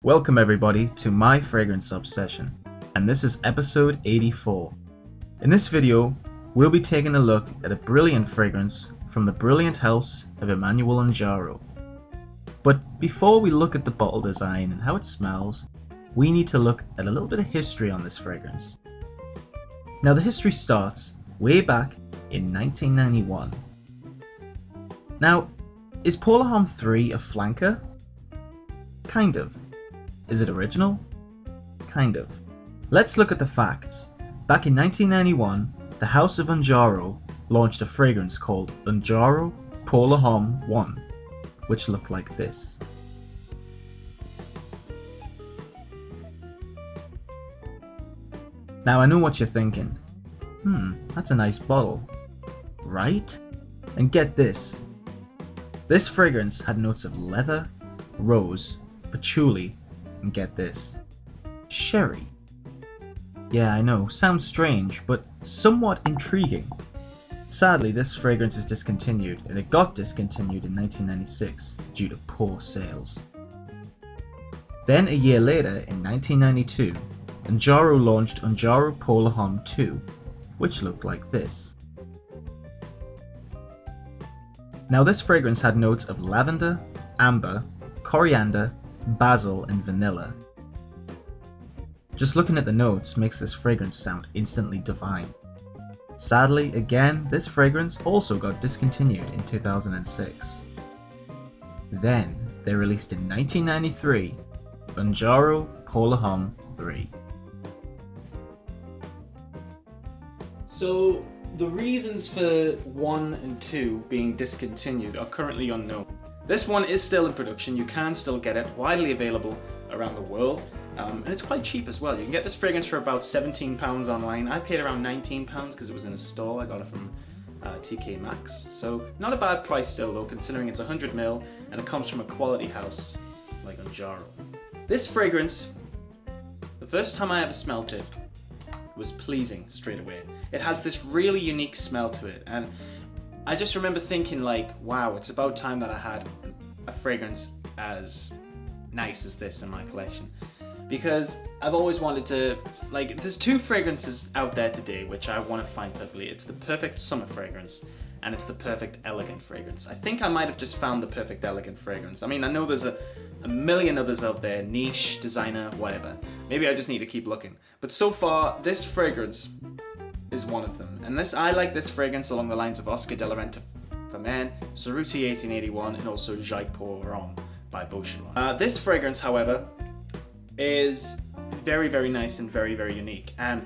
Welcome everybody to my fragrance obsession, and this is episode 84. In this video, we'll be taking a look at a brilliant fragrance from the brilliant house of Emanuel Ungaro. But before we look at the bottle design and how it smells, we need to look at a little bit of history on this fragrance. Now the history starts way back in 1991. Now, is Paula Homme 3 a flanker? Kind of. Is it original? Kind of. Let's look at the facts. Back in 1991, the House of Ungaro launched a fragrance called Ungaro Paula Homme 1, which looked like this. Now I know what you're thinking. That's a nice bottle, right? And get this. This fragrance had notes of leather, rose, patchouli, and get this, sherry. Yeah, I know, sounds strange, but somewhat intriguing. Sadly, this fragrance is discontinued, and it got discontinued in 1996 due to poor sales. Then a year later, in 1992, Ungaro launched Ungaro Paula Homme 2, which looked like this. Now this fragrance had notes of lavender, amber, coriander, basil, and vanilla. Just looking at the notes makes this fragrance sound instantly divine. Sadly, again, this fragrance also got discontinued in 2006. Then, they released in 1993, Ungaro Paula Homme 3. So, the reasons for 1 and 2 being discontinued are currently unknown. This one is still in production, you can still get it, widely available around the world, and it's quite cheap as well. You can get this fragrance for about £17 online. I paid around £19 because it was in a store. I got it from TK Maxx. So not a bad price still though, considering it's 100ml and it comes from a quality house like Ungaro. This fragrance, the first time I ever smelt it, was pleasing straight away. It has this really unique smell to it, and I just remember thinking like, wow, it's about time that I had a fragrance as nice as this in my collection. Because I've always wanted to, there's two fragrances out there today which I want to find perfectly. It's the perfect summer fragrance and it's the perfect elegant fragrance. I think I might have just found the perfect elegant fragrance. I mean, I know there's a million others out there, niche, designer, whatever. Maybe I just need to keep looking. But so far, this fragrance is one of them. And I like this fragrance along the lines of Oscar de la Renta for Men, Cerruti 1881, and also Jacques pour Rome by Boucheron. This fragrance, however, is very, very nice and very, very unique. And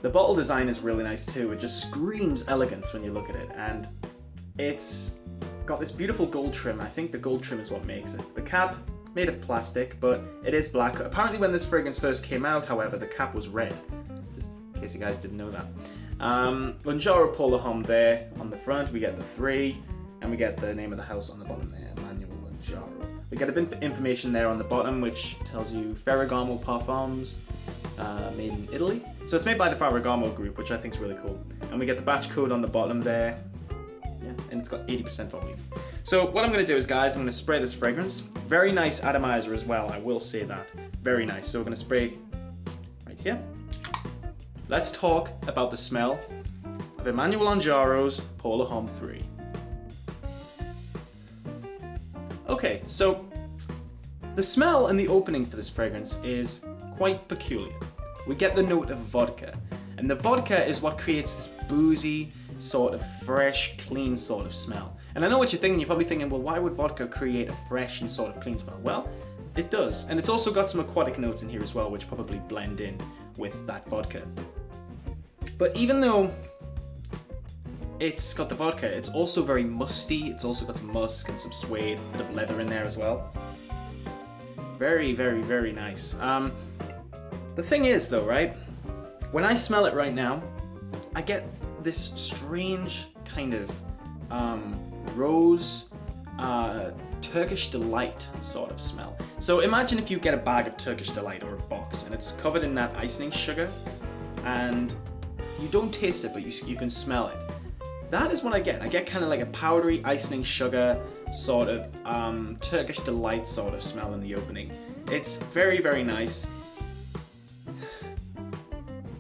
the bottle design is really nice too. It just screams elegance when you look at it. And it's got this beautiful gold trim. I think the gold trim is what makes it. The cap, made of plastic, but it is black. Apparently when this fragrance first came out, however, the cap was red. Just in case you guys didn't know that. Ungaro Paula Homme there on the front, we get the 3, and we get the name of the house on the bottom there, Emanuel Ungaro. We get a bit of information there on the bottom which tells you Ferragamo Parfums, made in Italy. So it's made by the Ferragamo group, which I think is really cool. And we get the batch code on the bottom there. Yeah, and it's got 80% volume. So what I'm going to do is, guys, I'm going to spray this fragrance. Very nice atomizer as well, I will say that. Very nice. So we're going to spray right here. Let's talk about the smell of Emanuel Ungaro's Paula Homme 3. Okay, so the smell and the opening for this fragrance is quite peculiar. We get the note of vodka, and the vodka is what creates this boozy, sort of fresh, clean sort of smell. And I know what you're thinking, you're probably thinking, well, why would vodka create a fresh and sort of clean smell? Well, it does, and it's also got some aquatic notes in here as well, which probably blend in with that vodka. But even though it's got the vodka, it's also very musty. It's also got some musk and some suede, a bit of leather in there as well. Very, very, very nice. The thing is though, right, when I smell it right now, I get this strange kind of rose, Turkish Delight sort of smell. So imagine if you get a bag of Turkish Delight or a box and it's covered in that icing sugar and you don't taste it but you can smell it. That is what I get. I get kind of like a powdery icing sugar sort of Turkish Delight sort of smell in the opening. It's very, very nice.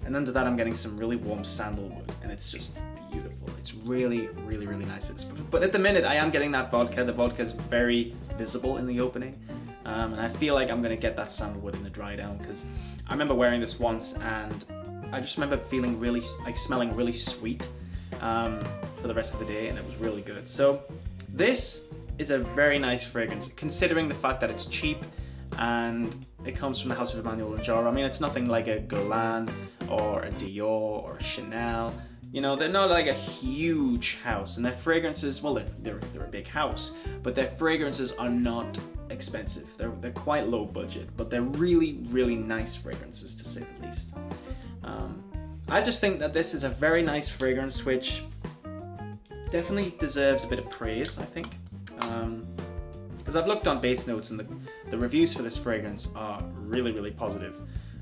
And under that I'm getting some really warm sandalwood, and it's just beautiful. It's really, really, really nice. But at the minute I am getting that vodka. The vodka is very visible in the opening. And I feel like I'm going to get that sandalwood in the dry down, because I remember wearing this once and I just remember feeling really, like smelling really sweet for the rest of the day, and it was really good. So this is a very nice fragrance, considering the fact that it's cheap and it comes from the house of Emanuel Ungaro. I mean, it's nothing like a Guerlain or a Dior or a Chanel. You know, they're not like a huge house, and their fragrances, well, they're a big house, but their fragrances are not expensive. They're quite low budget, but they're really, really nice fragrances, to say the least. I just think that this is a very nice fragrance, which definitely deserves a bit of praise, I think. Because I've looked on base notes, and the reviews for this fragrance are really, really positive.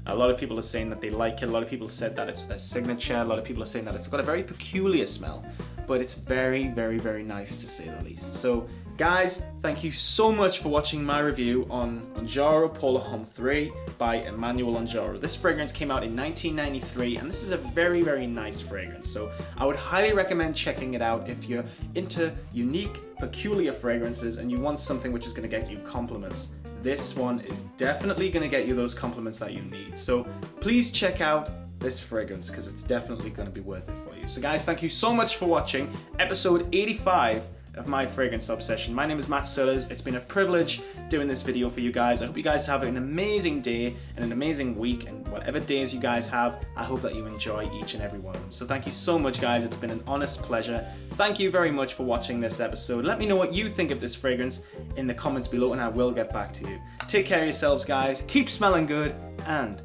A lot of people are saying that they like it. A lot of people have said that it's their signature. A lot of people are saying that it's got a very peculiar smell, but it's very, very, very nice, to say the least. So guys, thank you so much for watching my review on Ungaro Polar Homme 3 by Emanuel Ungaro. This fragrance came out in 1993, and this is a very, very nice fragrance. So I would highly recommend checking it out if you're into unique, peculiar fragrances and you want something which is going to get you compliments. This one is definitely going to get you those compliments that you need. So please check out this fragrance, because it's definitely going to be worth it for you. So guys, thank you so much for watching episode 85 of my fragrance obsession. My name is Matt Sullers. It's been a privilege doing this video for you guys. I hope you guys have an amazing day and an amazing week, and whatever days you guys have, I hope that you enjoy each and every one of them. So thank you so much, guys. It's been an honest pleasure. Thank you very much for watching this episode. Let me know what you think of this fragrance in the comments below, and I will get back to you. Take care of yourselves, guys. Keep smelling good, and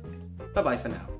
bye-bye for now.